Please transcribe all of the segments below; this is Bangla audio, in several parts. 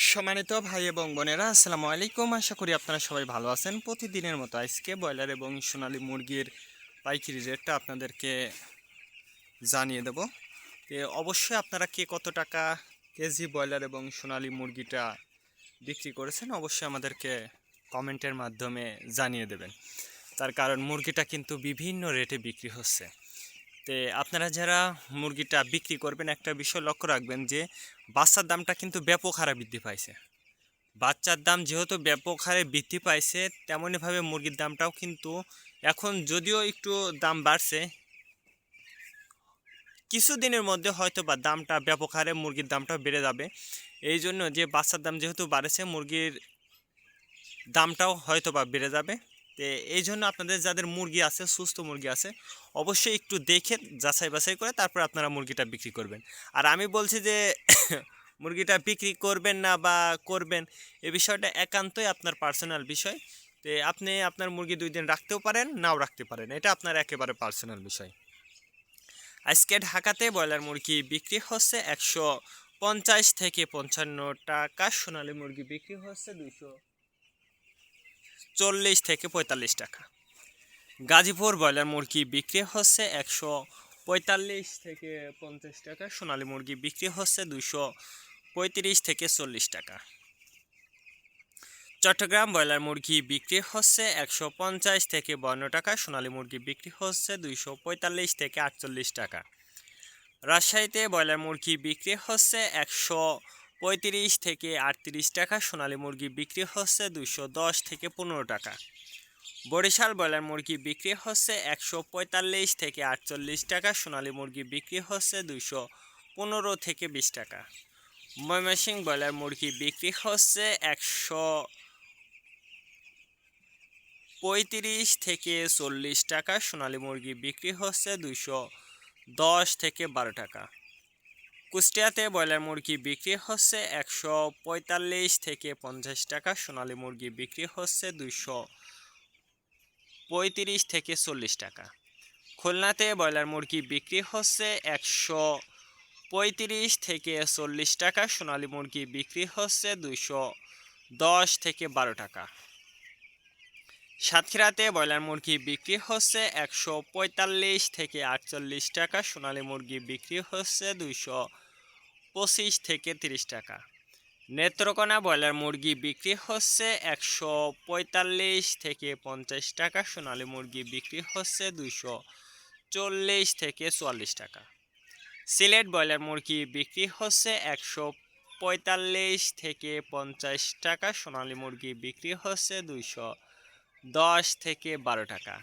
সম্মানিত ভাই এবং বোনেরা, আসসালামু আলাইকুম। আশা করি আপনারা সবাই ভালো আছেন। প্রতিদিনের মতো আজকে ব্রয়লার এবং সোনালী মুরগির পাইকারি রেটটা আপনাদেরকে জানিয়ে দেব। অবশ্যই আপনারা কে কত টাকা কেজি ব্রয়লার এবং সোনালী মুরগিটা বিক্রি করেছেন অবশ্যই আমাদেরকে কমেন্টের মাধ্যমে জানিয়ে দেবেন। তার কারণ মুরগিটা কিন্তু বিভিন্ন রেটে বিক্রি হচ্ছে। আপনারা যারা মুরগিটা বিক্রি করবেন একটা বিষয় লক্ষ্য রাখবেন যে বাচ্চার দামটা কিন্তু ব্যাপক হারে বৃদ্ধি পাইছে। বাচ্চার দাম যেহেতু ব্যাপক হারে বৃদ্ধি পাইছে, তেমনইভাবে মুরগির দামটাও কিন্তু এখন যদিও একটু দাম বাড়ছে, কিছুদিনের মধ্যে হয়তো বা দামটা ব্যাপক হারে মুরগির দামটাও বেড়ে যাবে। এই জন্য যে বাচ্চার দাম যেহেতু বাড়ছে, মুরগির দামটাও হয়তো বা বেড়ে যাবে। এই জন্য আপনাদের যাদের মুরগি আছে, সুস্থ মুরগি আছে, অবশ্যই একটু দেখে যাচাই বাছাই করে তারপর আপনারা মুরগিটা বিক্রি করবেন। আর আমি বলছি যে মুরগিটা বিক্রি করবেন না বা করবেন, এই বিষয়টা একান্তই আপনার পার্সোনাল বিষয়। আপনি আপনার মুরগি 2 দিন রাখতেও পারেন, নাও রাখতে পারেন, এটা আপনার একেবারে পার্সোনাল বিষয়। আজকে ঢাকাতে ব্রয়লার মুরগি বিক্রি হচ্ছে 150 থেকে 55 টাকা, সোনালী মুরগি বিক্রি হচ্ছে 240 থেকে 45 টাকা। গাজীপুর ব্রয়লার মুরগি বিক্রি হচ্ছে 145 থেকে 50 টাকা, সোনালী মুরগি বিক্রি হচ্ছে 235 থেকে 40 টাকা। চট্টগ্রাম ব্রয়লার মুরগি বিক্রি হচ্ছে 150 থেকে 52 টাকা, সোনালী মুরগি বিক্রি হচ্ছে 245 থেকে 48 টাকা। রাজশাহীতে ব্রয়লার মুরগি বিক্রি হচ্ছে 135 থেকে 38 টাকা, সোনালী মুরগি বিক্রি হচ্ছে 210 থেকে 15 টাকা। বরিশাল ব্রয়লার মুরগি বিক্রি হচ্ছে 145 থেকে 48 টাকা, সোনালী মুরগি বিক্রি হচ্ছে 215 থেকে 20 টাকা। ময়মনসিংহ ব্রয়লার মুরগি বিক্রি হচ্ছে 135 থেকে 40 টাকা, সোনালী মুরগি বিক্রি হচ্ছে 210 থেকে 12 টাকা। কুষ্টিয়াতে ব্রয়লার মুরগি বিক্রি হচ্ছে 145 থেকে 50 টাকা, সোনালী মুরগি বিক্রি হচ্ছে 235 থেকে 40 টাকা। খুলনাতে ব্রয়লার মুরগি বিক্রি হচ্ছে 135 থেকে 40 টাকা, সোনালী মুরগি বিক্রি হচ্ছে 210 থেকে 12 টাকা। সাতক্ষীরাতে ব্রয়লার মুরগি বিক্রি হচ্ছে 145 থেকে 48 টাকা, সোনালী মুরগি বিক্রি হচ্ছে 225 থেকে 30 টাকা। নেত্রকোনা ব্রয়লার মুরগি বিক্রি হচ্ছে 145 থেকে 50 টাকা, সোনালী মুরগি বিক্রি হচ্ছে 240 থেকে 44 টাকা। সিলেট ব্রয়লার মুরগি বিক্রি হচ্ছে 145 থেকে 50 টাকা, সোনালী মুরগি বিক্রি হচ্ছে 210 থেকে 12 টাকা।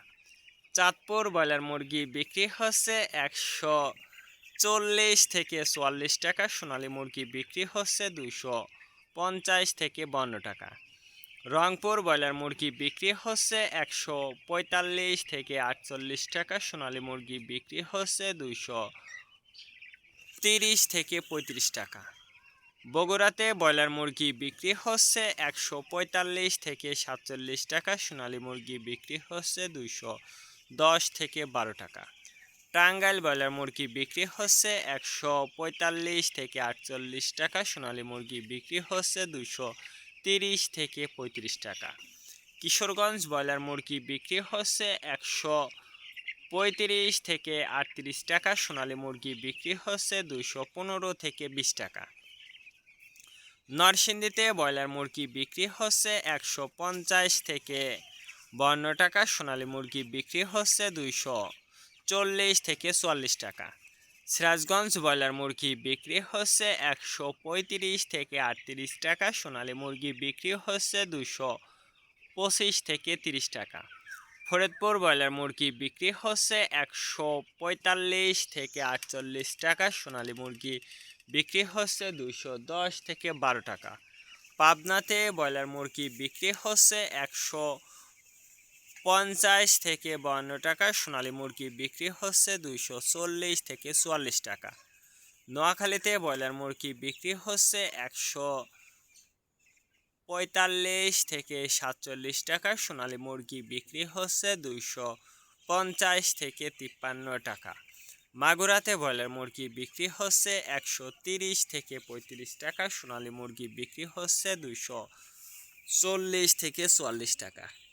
চাঁদপুর ব্রয়লার মুরগি বিক্রি হচ্ছে 140 থেকে 44 টাকা, সোনালী মুরগি বিক্রি হচ্ছে 250 থেকে 52 টাকা। রংপুর ব্রয়লার মুরগি বিক্রি হচ্ছে 145 থেকে 48 টাকা, সোনালী মুরগি বিক্রি হচ্ছে 230 থেকে 35 টাকা। বগুড়াতে ব্রয়লার মুরগি বিক্রি হচ্ছে 145 থেকে 47 টাকা, সোনালী মুরগি বিক্রি হচ্ছে 210 থেকে 12 টাকা। টাঙ্গাইল ব্রয়লার মুরগি বিক্রি হচ্ছে 145 থেকে 48 টাকা, সোনালী মুরগি বিক্রি হচ্ছে 230 থেকে 35 টাকা। কিশোরগঞ্জ ব্রয়লার মুরগি বিক্রি হচ্ছে 135 থেকে 38 টাকা, সোনালী মুরগি বিক্রি হচ্ছে 215 থেকে 20 টাকা। নরসিংদীতে ব্রয়লার মুরগি বিক্রি হচ্ছে 150 থেকে 52 টাকা, সোনালী মুরগি বিক্রি হচ্ছে 240 থেকে 44 টাকা। সিরাজগঞ্জ ব্রয়লার মুরগি বিক্রি হচ্ছে 135 থেকে 38 টাকা, সোনালী মুরগি বিক্রি হচ্ছে 225 থেকে 30 টাকা। ফরিদপুর ব্রয়লার মুরগি বিক্রি হচ্ছে 145 থেকে 48 টাকা, সোনালী মুরগি বিক্রি হচ্ছে 210 থেকে 12 টাকা। পাবনাতে ব্রয়লার মুরগি বিক্রি হচ্ছে 150 থেকে 52 টাকা, সোনালী মুরগি বিক্রি হচ্ছে 240 থেকে 44 টাকা। নোয়াখালীতে ব্রয়লার মুরগি বিক্রি হচ্ছে 145 থেকে 47 টাকা, সোনালী মুরগি বিক্রি হচ্ছে 250 থেকে 53 টাকা। মাগুরাতে ব্রয়লার মুরগি বিক্রি হচ্ছে 130 থেকে 35 টাকা, সোনালী মুরগি বিক্রি হচ্ছে 240 থেকে 44 টাকা।